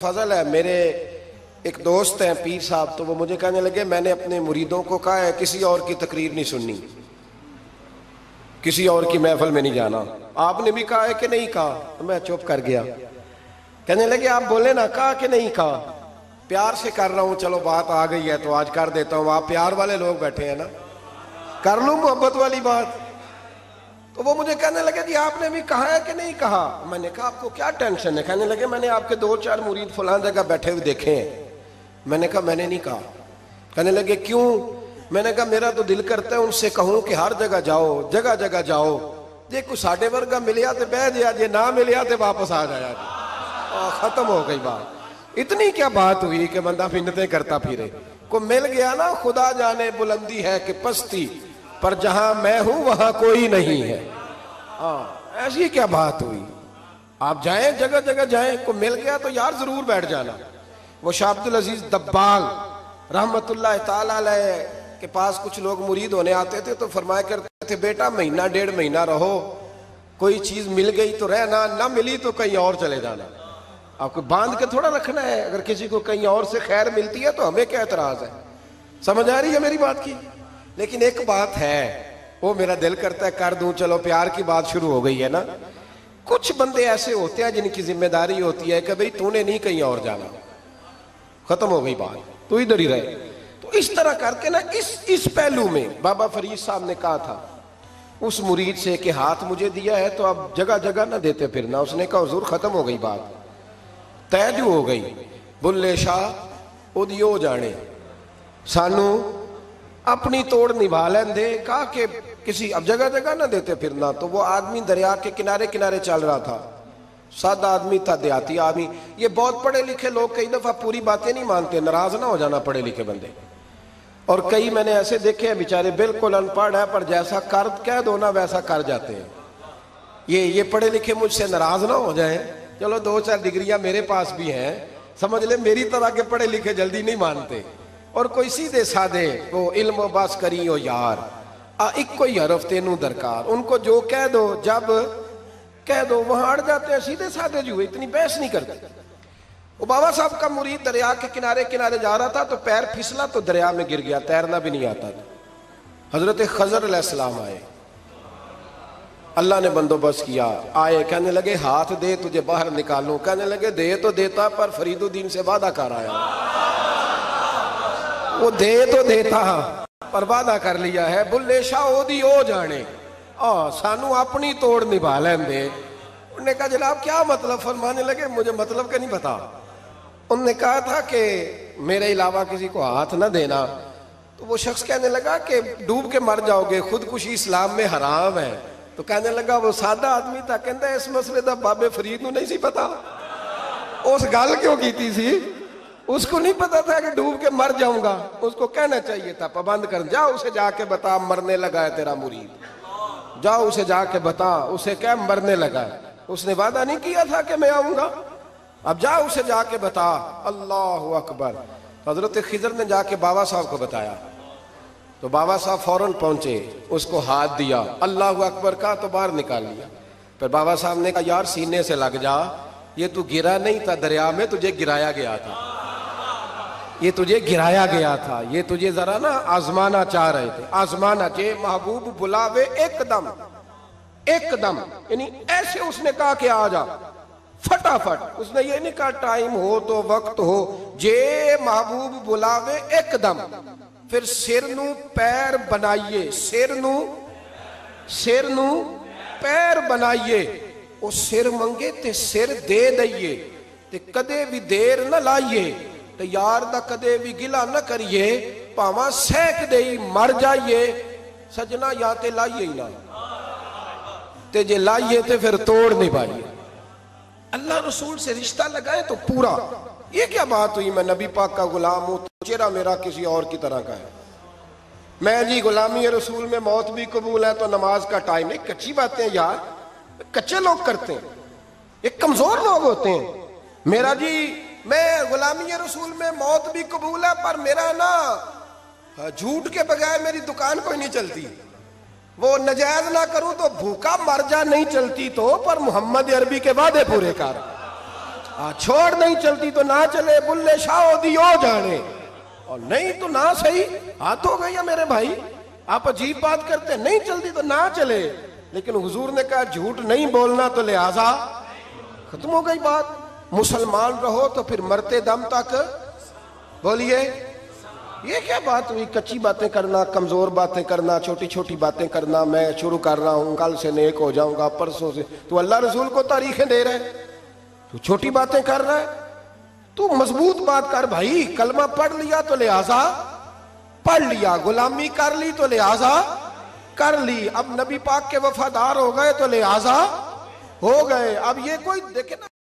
فضل ہے، میرے ایک دوست ہیں پیر صاحب، تو وہ مجھے کہنے لگے میں نے اپنے مریدوں کو کہا ہے کسی اور کی تقریر نہیں سننی، کسی اور کی محفل میں نہیں جانا۔ آپ نے بھی کہا ہے کہ نہیں کہا؟ تو میں چپ کر گیا۔ کہنے لگے آپ بولے نا، کہا کہ نہیں کہا؟ پیار سے کر رہا ہوں، چلو بات آ گئی ہے تو آج کر دیتا ہوں، آپ پیار والے لوگ بیٹھے ہیں نا، کر لوں محبت والی بات۔ تو وہ مجھے کہنے لگے جی آپ نے بھی کہا ہے کہ نہیں کہا؟ میں نے کہا آپ کو کیا ٹینشن ہے؟ کہنے لگے میں نے آپ کے 2-4 مرید فلاں جگہ بیٹھے ہوئے دیکھے ہیں۔ میں نے کہا میں نے نہیں کہا۔ کہنے لگے کیوں؟ میں نے کہا میرا تو دل کرتا ہے ان سے کہوں کہ ہر جگہ جاؤ، جگہ جگہ جاؤ، جے کوئی ساڈے ورگا ملیا تے بہ جیا، جے نہ ملیا تے واپس آ جایا جی، ختم ہو گئی بات۔ اتنی کیا بات ہوئی کہ بندہ منتیں کرتا پھرے؟ کو مل گیا نا، خدا جانے بلندی ہے کہ پستی، پر جہاں میں ہوں وہاں کوئی نہیں ہے۔ ایسی کیا بات ہوئی؟ آپ جائیں، جگہ جگہ جائیں، کو مل گیا تو یار ضرور بیٹھ جانا۔ وہ شاہ عبدالعزیز دباغ رحمت اللہ تعالیٰ علیہ کے پاس کچھ لوگ مرید ہونے آتے تھے تو فرمایا کرتے تھے بیٹا مہینہ 1.5 مہینہ رہو، کوئی چیز مل گئی تو رہنا، نہ ملی تو کہیں اور چلے جانا۔ آپ کو باندھ کے تھوڑا رکھنا ہے، اگر کسی کو کہیں اور سے خیر ملتی ہے تو ہمیں کیا اعتراض ہے؟ سمجھ آ رہی ہے میری بات کی؟ لیکن ایک بات ہے، وہ میرا دل کرتا ہے کر دوں، چلو پیار کی بات شروع ہو گئی ہے نا۔ کچھ بندے ایسے ہوتے ہیں جن کی ذمہ داری ہوتی ہے کہ بھئی تو نے نہیں کہیں اور جانا، ختم ہو گئی بات، تو ادھر ہی رہے۔ تو اس طرح کر کے نا اس پہلو میں بابا فرید صاحب نے کہا تھا اس مرید سے کہ ہاتھ مجھے دیا ہے تو اب جگہ جگہ نہ دیتے پھرنا۔ اس نے کہا حضور ختم ہو گئی بات، طے جو ہو گئی، بلے شاہ اودیو جانے، سانو اپنی توڑ نبھا لیں دے۔ کہا کہ کسی اب جگہ جگہ نہ دیتے پھرنا۔ تو وہ آدمی دریا کے کنارے کنارے چل رہا تھا، سادہ آدمی تھا، دیہاتی آدمی۔ یہ بہت پڑھے لکھے لوگ کئی دفعہ پوری باتیں نہیں مانتے، ناراض نہ ہو جانا پڑھے لکھے بندے، اور کئی میں نے ایسے دیکھے ہیں بیچارے بالکل ان پڑھ ہے پر جیسا کہہ دو نا ویسا کر جاتے ہیں۔ یہ پڑھے لکھے مجھ سے ناراض نہ ہو جائیں، چلو 2-4 ڈگریاں میرے پاس بھی ہیں، سمجھ لے میری طرح کے پڑھے لکھے جلدی نہیں مانتے، اور کوئی سیدھے سادے وہ علم و باس کری ہو یار، ایک کوئی حرف تینوں درکار، ان کو جو کہہ دو جب کہہ دو وہاں اڑ جاتے ہیں، سیدھے سادے جو اتنی بحث نہیں کرتے۔ وہ بابا صاحب کا مرید دریا کے کنارے کنارے جا رہا تھا تو پیر پھسلا تو دریا میں گر گیا، تیرنا بھی نہیں آتا تھا۔ حضرت خضر علیہ السلام آئے، اللہ نے بندوبست کیا، آئے، کہنے لگے ہاتھ دے تجھے باہر نکالوں۔ کہنے لگے دے تو دیتا پر فرید الدین سے وعدہ کر آیا، وہ دے تو دیتا پر وعدہ کر لیا ہے، بلے شاہ اودی ہو جانے، سانو اپنی توڑ نبھا لیں دے۔ انہوں نے کہا جناب کیا مطلب؟ فرمانے لگے مجھے مطلب کا نہیں پتا۔ انہوں نے کہا تھا کہ میرے علاوہ کسی کو ہاتھ نہ دینا۔ تو وہ شخص کہنے لگا کہ ڈوب کے مر جاؤ گے، خودکشی اسلام میں حرام ہے۔ تو کہنے لگا وہ سادہ آدمی تھا، کہندہ اس مسئلے دا بابے فرید نو نہیں سی پتا، اس گل کیوں کیتی سی؟ اس کو نہیں پتا تھا کہ ڈوب کے مر جاؤں گا، اس کو کہنا چاہیے تھا پابند کر، جا اسے جا کے بتا مرنے لگا ہے تیرا مرید، جا اسے جا کے بتا، اسے کیا مرنے لگا ہے، اس نے وعدہ نہیں کیا تھا کہ میں آؤں گا، اب جا اسے جا کے بتا۔ اللہ اکبر۔ حضرت خضر نے جا کے بابا صاحب کو بتایا تو بابا صاحب فوراً پہنچے، اس کو ہاتھ دیا، اللہ اکبر کہا تو باہر نکال لیا۔ پھر بابا صاحب نے کہا یار سینے سے لگ جا، یہ تو گرا نہیں تھا دریا میں، تجھے گرایا گیا تھا، یہ تجھے گرایا گیا تھا، یہ تجھے ذرا نا آزمانا چاہ رہے تھے، آزمانا جے محبوب بلاوے ایک دم، ایک دم، یعنی ایسے اس نے کہا کہ آ جا فٹافٹ، اس نے یہ نہیں کہا ٹائم ہو تو وقت ہو، جے محبوب بلاوے ایک دم۔ پھر سر نو پیر بنائیے، سر نو پیر بنائیے، وہ سر منگے تے سر دے دئیے، تے کدے بھی دیر نہ لائیے، تے یار دا کدے بھی گلا نہ کریے، پاواں سینک دے مر جائیے، سجنا یا تے لائیے ہی نہ، تے جے لائیے تے پھر توڑ نہیں پائیے۔ اللہ رسول سے رشتہ لگائے تو پورا۔ یہ کیا بات ہوئی میں نبی پاک کا غلام ہوں تو چہرہ میرا کسی اور کی طرح کا ہے، میں جی غلامی رسول میں موت بھی قبول ہے تو نماز کا ٹائم نہیں، کچی باتیں یار کچے لوگ کرتے ہیں، ایک کمزور لوگ ہوتے ہیں۔ میرا جی میں غلامی رسول میں موت بھی قبول ہے پر میرا نا جھوٹ کے بغیر میری دکان کوئی نہیں چلتی، وہ نجائز نہ کروں تو بھوکا مر جا نہیں چلتی تو، پر محمد عربی کے وعدے پورے کر۔ چھوڑ نہیں چلتی تو نہ چلے، بلے شاہ دیو جانے، اور نہیں تو نہ صحیح، ہاتھ ہو گئی ہے میرے بھائی، آپ عجیب بات کرتے ہیں، نہیں چلتی تو نہ چلے، لیکن حضور نے کہا جھوٹ نہیں بولنا تو لہٰذا ختم ہو گئی بات۔ مسلمان رہو تو پھر مرتے دم تک بولیے، یہ کیا بات ہوئی؟ کچی باتیں کرنا، کمزور باتیں کرنا، چھوٹی چھوٹی باتیں کرنا، میں شروع کر رہا ہوں، کل سے نیک ہو جاؤں گا، پرسوں سے، تو اللہ رسول کو تاریخیں دے رہے ہیں، تو چھوٹی باتیں کر رہا ہے، تو مضبوط بات کر بھائی، کلمہ پڑھ لیا تو لہٰذا پڑھ لیا، غلامی کر لی تو لہٰذا کر لی، اب نبی پاک کے وفادار ہو گئے تو لہٰذا ہو گئے۔ اب یہ کوئی دیکھے نا